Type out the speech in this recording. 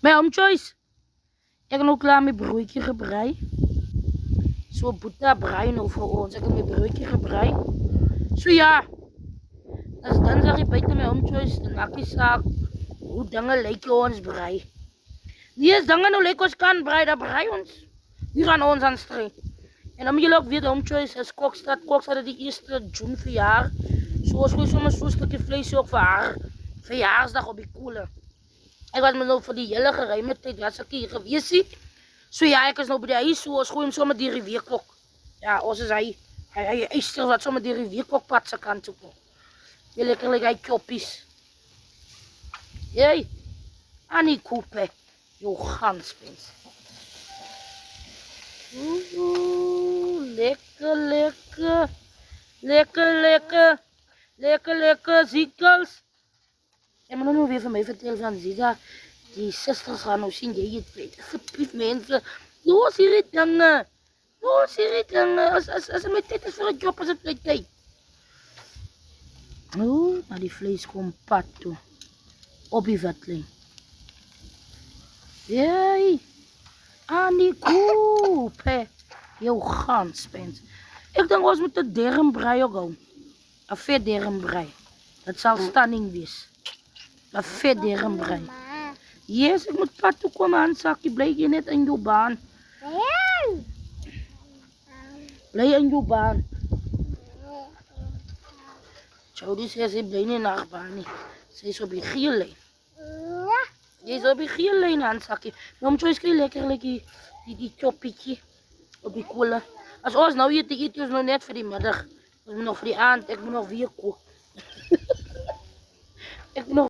My Home Choice. Ek het nou klaar my broodjie gebrei. So Boeta brei nou vir ons. Ek het my broodjie gebrei. So ja. As Dinsdag hier buite my Home Choice, dan maak nie saak hoe dinge lyk ons brei. Nie as dinge nou lyk ons kan brei, dan brei ons. Hier gaan ons aan streng. En dan moet julle ook weet, Home Choice is Kokstad het die 1 June verjaar. So ons gooi sommer so 'n stukkie vleis ook vir haar verjaarsdag op die koele. Ek was nou vir die hele geruime tyd was ek hier gewees nie. So ja, ek is nou by die huis, so ons gooi hom sommer deur die weekok. Ja, ons is hy eister wat sommer deur die weekok pad se kant toe kom. Jy lekker hy choppies. Hey, Annie Cooper, jou ganspens. Lekker, ziekels. En moet nou weer van mij vertellen van Zida, die zusters gaan nou zien, jy het weet, asseblief mense, los hierdie dinge, as my tyd is vir 'n job, as het my tyd. Maar die vlees kom pad toe, op die watling. Jee, Annie Koop, jou ganspens. Ek dink ons moet 'n dermbrei ook hou, 'n vet dermbrei, dat sal stunning wees. 'n vet dermbrei. Yes, ek moet pad toe kom aan, sakkie, bly jy net in jou baan. Bly in jou baan. Jody sê sy bly nie in haar baan nie. Sy is op die geel lyn. Jy is op die geel lyn, Hansakkie. Home Choice kry lekker die choppietjie op die kolle. As ons nou hier te eet, is nou net vir die middag. Ons moet nog vir die aand, ek moet nog weer kook. Ek moet nog